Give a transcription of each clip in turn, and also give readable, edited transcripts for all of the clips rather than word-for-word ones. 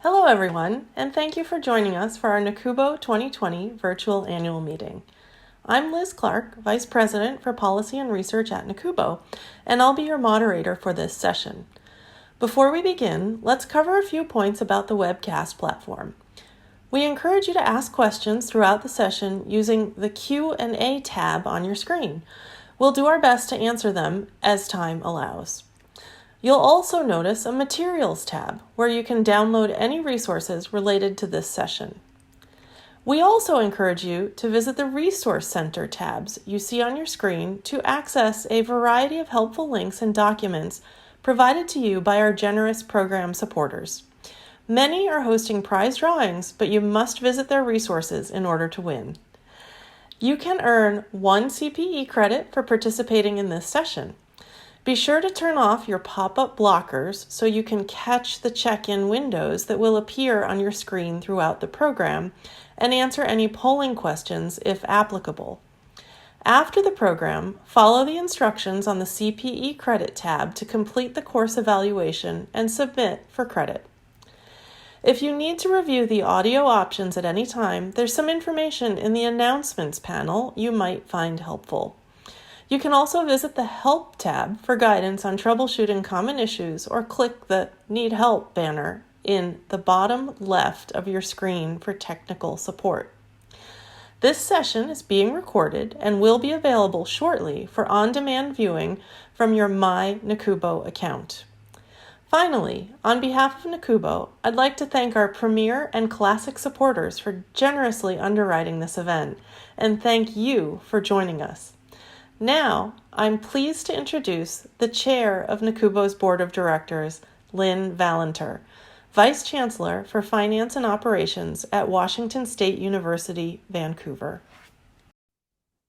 Hello everyone, and thank you for joining us for our NACUBO 2020 virtual annual meeting. I'm Liz Clark, Vice President for Policy and Research at NACUBO, and I'll be your moderator for this session. Before we begin, let's cover a few points about the Webcast Platform. We encourage you to ask questions throughout the session using the Q&A tab on your screen. We'll do our best to answer them as time allows. You'll also notice a Materials tab where you can download any resources related to this session. We also encourage you to visit the Resource Center tabs you see on your screen to access a variety of helpful links and documents provided to you by our generous program supporters. Many are hosting prize drawings, but you must visit their resources in order to win. You can earn 1 CPE credit for participating in this session. Be sure to turn off your pop-up blockers so you can catch the check-in windows that will appear on your screen throughout the program and answer any polling questions if applicable. After the program, follow the instructions on the CPE credit tab to complete the course evaluation and submit for credit. If you need to review the audio options at any time, there's some information in the announcements panel you might find helpful. You can also visit the Help tab for guidance on troubleshooting common issues or click the Need Help banner in the bottom left of your screen for technical support. This session is being recorded and will be available shortly for on-demand viewing from your My NACUBO account. Finally, on behalf of NACUBO, I'd like to thank our Premier and Classic supporters for generously underwriting this event, and thank you for joining us. Now, I'm pleased to introduce the Chair of NACUBO's Board of Directors, Lynn Valenter, Vice Chancellor for Finance and Operations at Washington State University, Vancouver.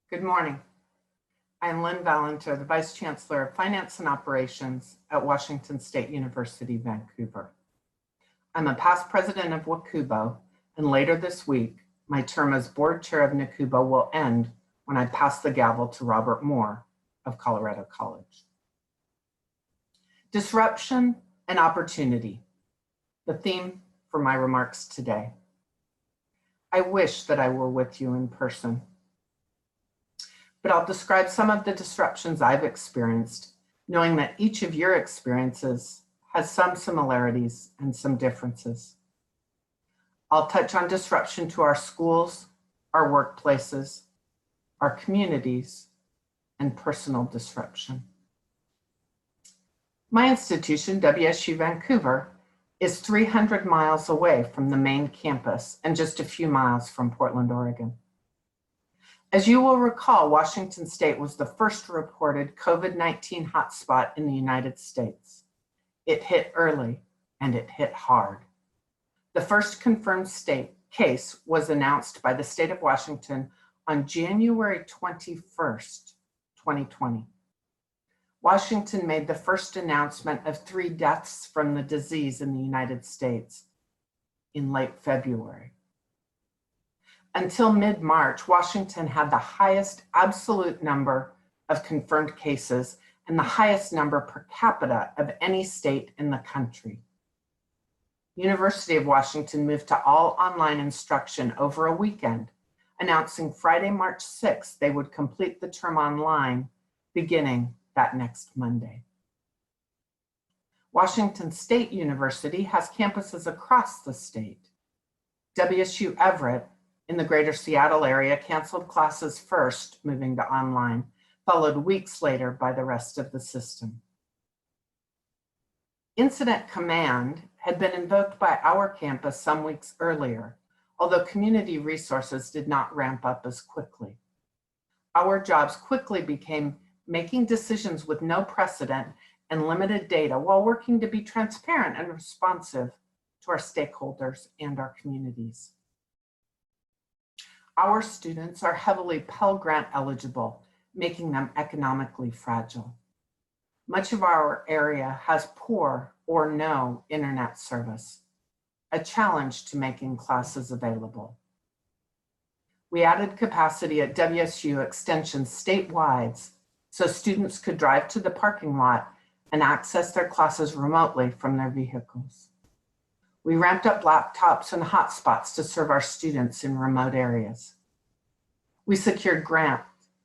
Good morning. I'm Lynn Valenter, the Vice Chancellor of Finance and Operations at Washington State University, Vancouver. I'm a past president of NACUBO, and later this week, my term as Board Chair of NACUBO will end when I pass the gavel to Robert Moore of Colorado College. Disruption and opportunity, the theme for my remarks today. I wish that I were with you in person, but I'll describe some of the disruptions I've experienced, knowing that each of your experiences has some similarities and some differences. I'll touch on disruption to our schools, our workplaces, our communities, and personal disruption. My institution, WSU Vancouver, is 300 miles away from the main campus and just a few miles from Portland, Oregon. As you will recall, Washington State was the first reported COVID-19 hotspot in the United States. It hit early and it hit hard. The first confirmed state case was announced by the state of Washington on January 21st, 2020. Washington made the first announcement of 3 deaths from the disease in the United States in late February. Until mid-March, Washington had the highest absolute number of confirmed cases and the highest number per capita of any state in the country. University of Washington moved to all online instruction over a weekend, announcing Friday, March 6th, they would complete the term online beginning that next Monday. Washington State University has campuses across the state. WSU Everett in the greater Seattle area canceled classes first, moving to online, followed weeks later by the rest of the system. Incident command had been invoked by our campus some weeks earlier, although community resources did not ramp up as quickly. Our jobs quickly became making decisions with no precedent and limited data while working to be transparent and responsive to our stakeholders and our communities. Our students are heavily Pell Grant eligible, making them economically fragile. Much of our area has poor or no internet service, a challenge to making classes available. We added capacity at WSU extensions statewide so students could drive to the parking lot and access their classes remotely from their vehicles. We ramped up laptops and hotspots to serve our students in remote areas. We secured grant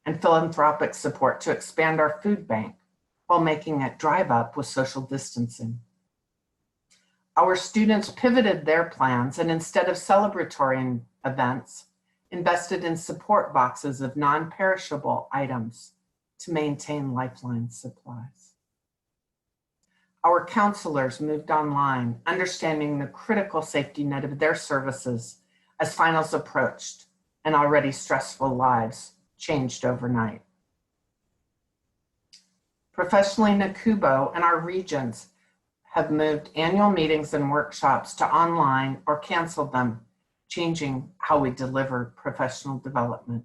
and philanthropic support to expand our food bank while making it drive up with social distancing. Our students pivoted their plans and instead of celebratory events, invested in support boxes of non-perishable items to maintain lifeline supplies. Our counselors moved online, understanding the critical safety net of their services as finals approached and already stressful lives changed overnight. Professionally, NACUBO and our regions have moved annual meetings and workshops to online or canceled them, changing how we deliver professional development.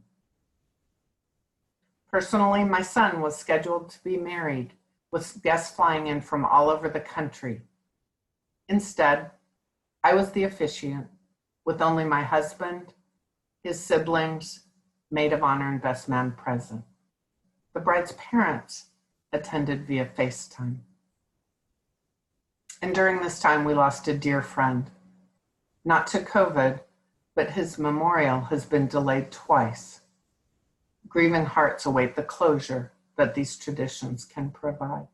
Personally, my son was scheduled to be married with guests flying in from all over the country. Instead, I was the officiant with only my husband, his siblings, maid of honor, and best man present. The bride's parents attended via FaceTime. And during this time, we lost a dear friend, not to COVID, but his memorial has been delayed twice. Grieving hearts await the closure that these traditions can provide.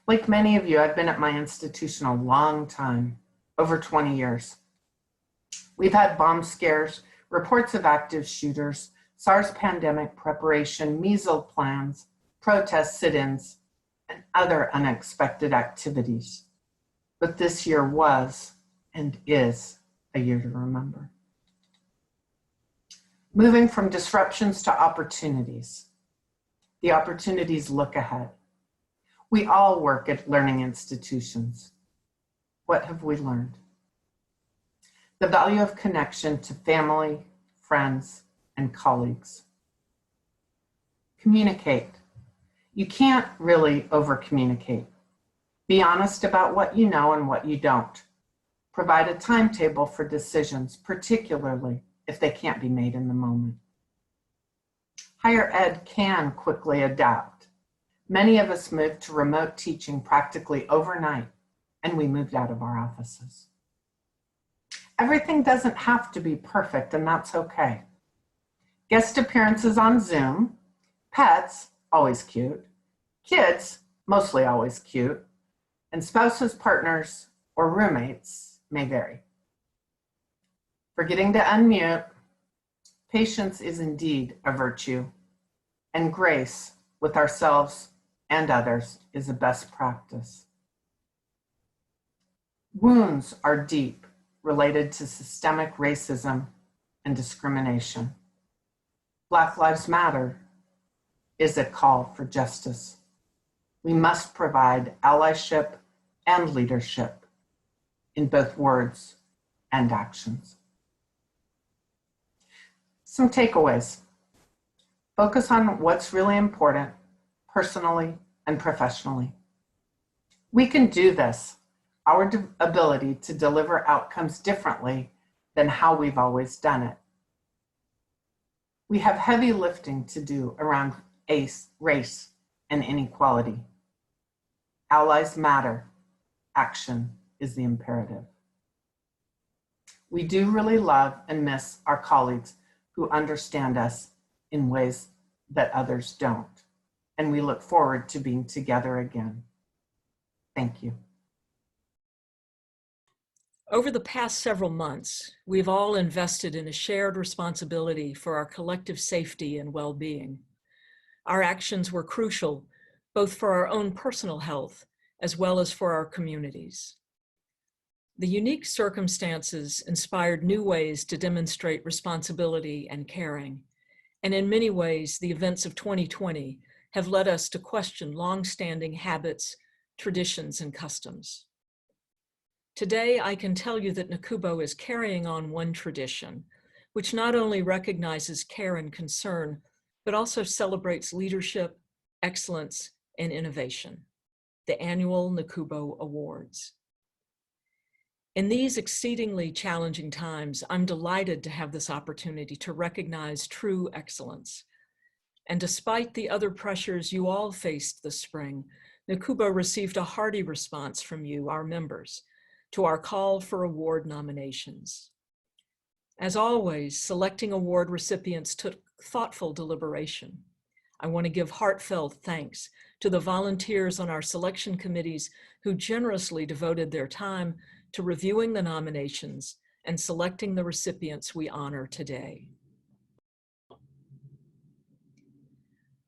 Like many of you, I've been at my institution a long time, over 20 years. We've had bomb scares, reports of active shooters, SARS pandemic preparation, measles plans, protests, sit-ins, and other unexpected activities. But this year was and is a year to remember. Moving from disruptions to opportunities. The opportunities look ahead. We all work at learning institutions. What have we learned? The value of connection to family, friends, and colleagues. Communicate. You can't really over-communicate. Be honest about what you know and what you don't. Provide a timetable for decisions, particularly if they can't be made in the moment. Higher ed can quickly adapt. Many of us moved to remote teaching practically overnight, and we moved out of our offices. Everything doesn't have to be perfect, and that's okay. Guest appearances on Zoom, pets, always cute, kids, mostly always cute, and spouses, partners, or roommates may vary. Forgetting to unmute, patience is indeed a virtue, and grace with ourselves and others is a best practice. Wounds are deep, related to systemic racism and discrimination. Black Lives Matter is a call for justice. We must provide allyship and leadership in both words and actions. Some takeaways. Focus on what's really important, personally and professionally. We can do this. Our ability to deliver outcomes differently than how we've always done it. We have heavy lifting to do around race and inequality. Allies matter. Action is the imperative. We do really love and miss our colleagues who understand us in ways that others don't, and we look forward to being together again. Thank you. Over the past several months, we've all invested in a shared responsibility for our collective safety and well-being. Our actions were crucial, both for our own personal health as well as for our communities. The unique circumstances inspired new ways to demonstrate responsibility and caring, and in many ways, the events of 2020 have led us to question long-standing habits, traditions, and customs. Today, I can tell you that NACUBO is carrying on one tradition, which not only recognizes care and concern, but also celebrates leadership, excellence, and innovation, the annual NACUBO Awards. In these exceedingly challenging times, I'm delighted to have this opportunity to recognize true excellence. And despite the other pressures you all faced this spring, NACUBO received a hearty response from you, our members, to our call for award nominations. As always, selecting award recipients took thoughtful deliberation. I want to give heartfelt thanks to the volunteers on our selection committees who generously devoted their time to reviewing the nominations and selecting the recipients we honor today.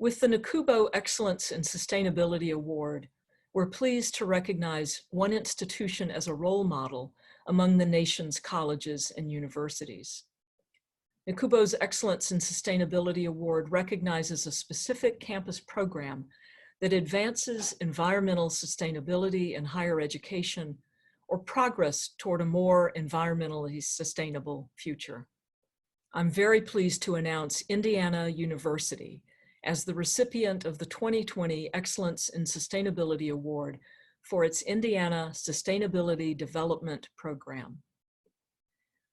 With the NACUBO Excellence in Sustainability Award, we're pleased to recognize one institution as a role model among the nation's colleges and universities. NACUBO's Excellence in Sustainability Award recognizes a specific campus program that advances environmental sustainability in higher education or progress toward a more environmentally sustainable future. I'm very pleased to announce Indiana University as the recipient of the 2020 Excellence in Sustainability Award for its Indiana Sustainability Development Program.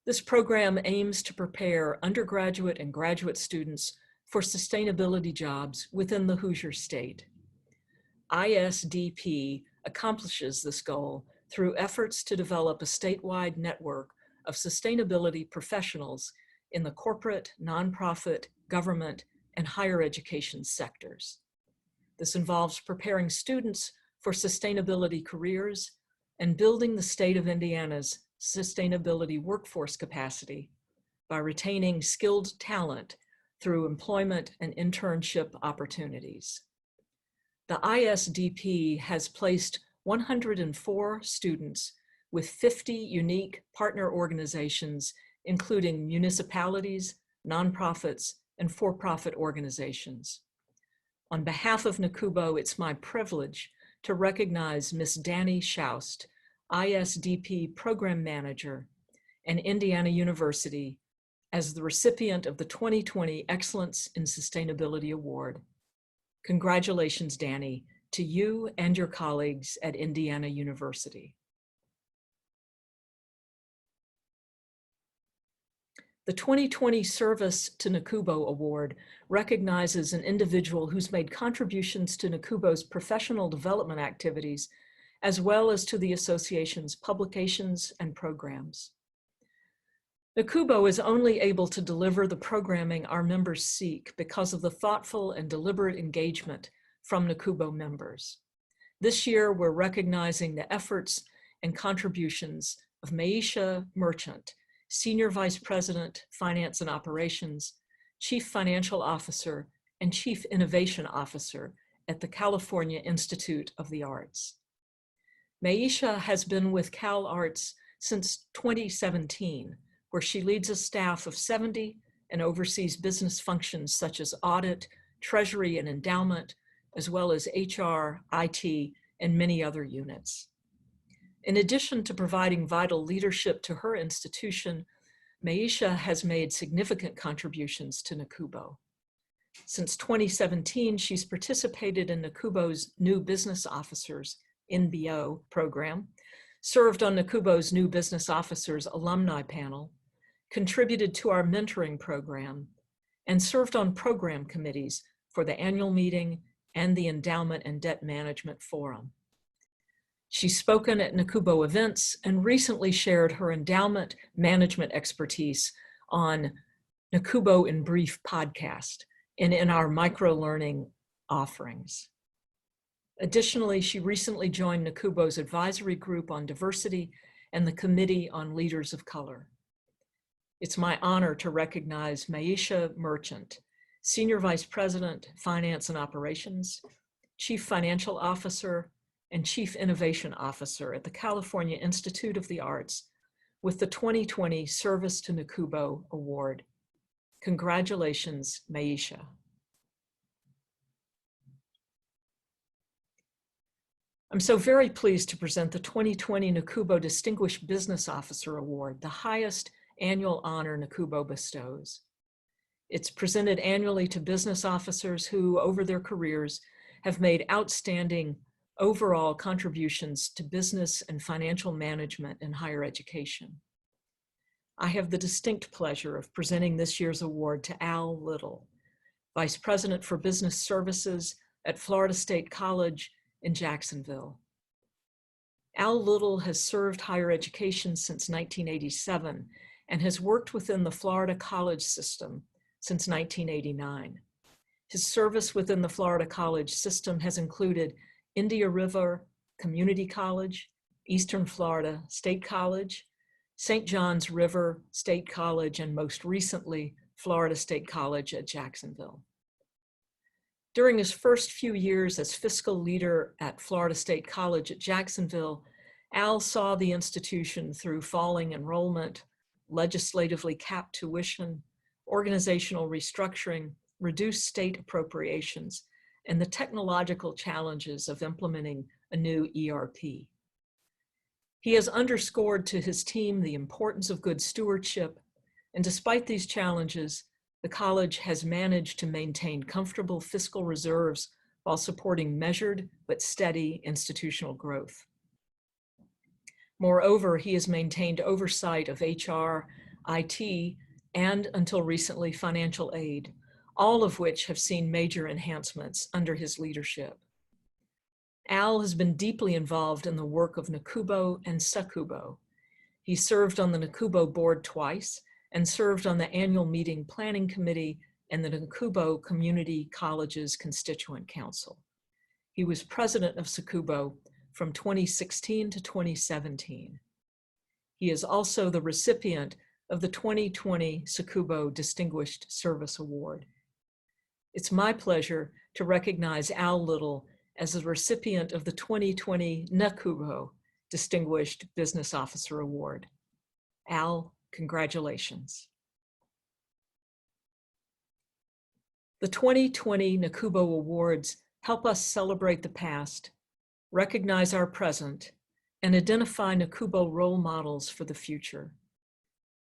This program aims to prepare undergraduate and graduate students for sustainability jobs within the Hoosier State. ISDP accomplishes this goal through efforts to develop a statewide network of sustainability professionals in the corporate, nonprofit, government, and higher education sectors. This involves preparing students for sustainability careers and building the state of Indiana's sustainability workforce capacity by retaining skilled talent through employment and internship opportunities. The ISDP has placed 104 students with 50 unique partner organizations, including municipalities, nonprofits, and for-profit organizations. On behalf of NACUBO, it's my privilege to recognize Ms. Danny Schaust, ISDP Program Manager, and Indiana University as the recipient of the 2020 Excellence in Sustainability Award. Congratulations, Danny, to you and your colleagues at Indiana University. The 2020 Service to NACUBO Award recognizes an individual who's made contributions to NACUBO's professional development activities, as well as to the association's publications and programs. NACUBO is only able to deliver the programming our members seek because of the thoughtful and deliberate engagement from NACUBO members. This year, we're recognizing the efforts and contributions of Maisha Merchant, Senior Vice President, Finance and Operations, Chief Financial Officer, and Chief Innovation Officer at the California Institute of the Arts. Maisha has been with Cal Arts since 2017, where she leads a staff of 70 and oversees business functions such as audit, treasury, and endowment, as well as HR, IT, and many other units. In addition to providing vital leadership to her institution, Maisha has made significant contributions to NACUBO. Since 2017, she's participated in NACUBO's New Business Officers, NBO program, served on NACUBO's New Business Officers Alumni Panel, contributed to our mentoring program, and served on program committees for the annual meeting and the Endowment and Debt Management Forum. She's spoken at NACUBO events and recently shared her endowment management expertise on NACUBO in Brief podcast and in our micro-learning offerings. Additionally, she recently joined NACUBO's advisory group on diversity and the Committee on Leaders of Color. It's my honor to recognize Maisha Merchant, Senior Vice President, Finance and Operations, Chief Financial Officer, and Chief Innovation Officer at the California Institute of the Arts with the 2020 Service to NACUBO Award. Congratulations, Maisha. I'm so very pleased to present the 2020 NACUBO Distinguished Business Officer Award, the highest annual honor NACUBO bestows. It's presented annually to business officers who, over their careers, have made outstanding overall contributions to business and financial management in higher education. I have the distinct pleasure of presenting this year's award to Al Little, Vice President for Business Services at Florida State College in Jacksonville. Al Little has served higher education since 1987 and has worked within the Florida college system since 1989. His service within the Florida college system has included India River Community College, Eastern Florida State College, St. John's River State College, and most recently, Florida State College at Jacksonville. During his first few years as fiscal leader at Florida State College at Jacksonville, Al saw the institution through falling enrollment, legislatively capped tuition, organizational restructuring, reduced state appropriations, and the technological challenges of implementing a new ERP. He has underscored to his team the importance of good stewardship, and despite these challenges, the college has managed to maintain comfortable fiscal reserves while supporting measured but steady institutional growth. Moreover, he has maintained oversight of HR, IT, and until recently, financial aid, all of which have seen major enhancements under his leadership. Al has been deeply involved in the work of NACUBO and SACUBO. He served on the NACUBO board twice and served on the annual meeting planning committee and the NACUBO Community Colleges Constituent Council. He was president of SACUBO from 2016 to 2017. He is also the recipient of the 2020 SACUBO Distinguished Service Award. It's my pleasure to recognize Al Little as the recipient of the 2020 NACUBO Distinguished Business Officer Award. Al, congratulations. The 2020 NACUBO Awards help us celebrate the past, recognize our present, and identify NACUBO role models for the future.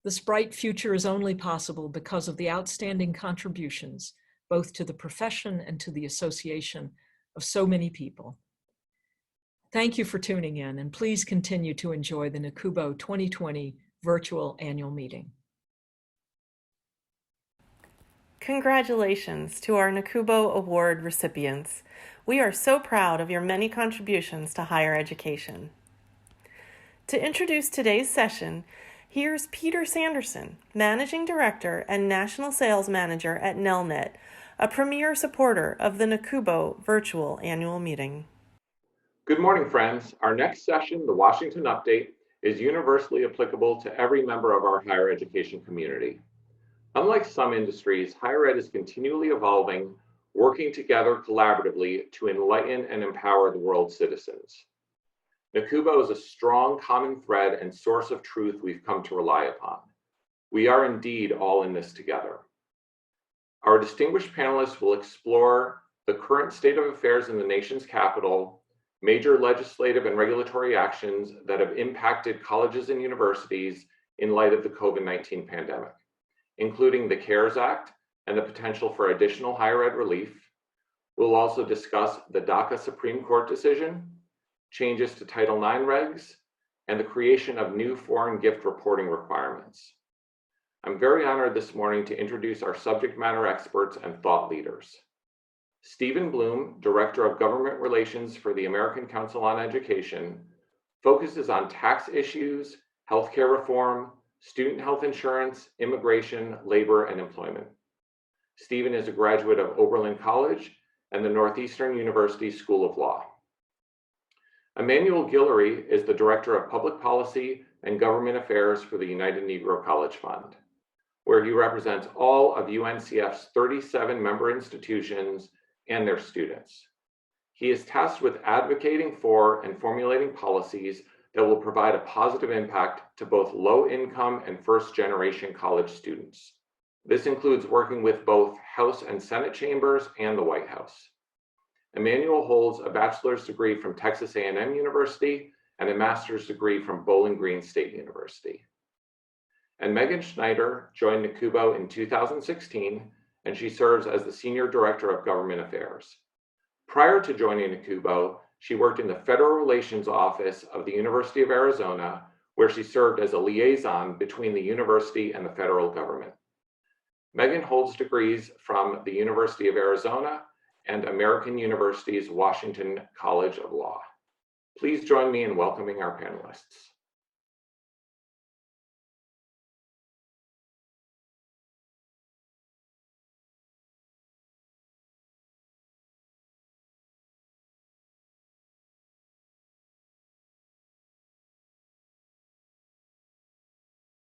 This bright future is only possible because of the outstanding contributions, both to the profession and to the association, of so many people. Thank you for tuning in, and please continue to enjoy the NACUBO 2020 virtual annual meeting. Congratulations to our NACUBO Award recipients. We are so proud of your many contributions to higher education. To introduce today's session, here's Peter Sanderson, Managing Director and National Sales Manager at Nelnet, a premier supporter of the NACUBO virtual annual meeting. Good morning, friends. Our next session, the Washington Update, is universally applicable to every member of our higher education community. Unlike some industries, higher ed is continually evolving, working together collaboratively to enlighten and empower the world's citizens. NACUBO is a strong common thread and source of truth we've come to rely upon. We are indeed all in this together. Our distinguished panelists will explore the current state of affairs in the nation's capital, major legislative and regulatory actions that have impacted colleges and universities in light of the COVID-19 pandemic, including the CARES Act and the potential for additional higher ed relief. We'll also discuss the DACA Supreme Court decision, changes to Title IX regs, and the creation of new foreign gift reporting requirements. I'm very honored this morning to introduce our subject matter experts and thought leaders. Stephen Bloom, Director of Government Relations for the American Council on Education, focuses on tax issues, healthcare reform, student health insurance, immigration, labor, and employment. Stephen is a graduate of Oberlin College and the Northeastern University School of Law. Emmanuel Guillory is the Director of Public Policy and Government Affairs for the United Negro College Fund, where he represents all of UNCF's 37 member institutions and their students. He is tasked with advocating for and formulating policies that will provide a positive impact to both low-income and first-generation college students. This includes working with both House and Senate chambers and the White House. Emmanuel holds a bachelor's degree from Texas A&M University and a master's degree from Bowling Green State University. And Megan Schneider joined NACUBO in 2016, and she serves as the Senior Director of Government Affairs. Prior to joining NACUBO, she worked in the Federal Relations Office of the University of Arizona, where she served as a liaison between the university and the federal government. Megan holds degrees from the University of Arizona and American University's Washington College of Law. Please join me in welcoming our panelists.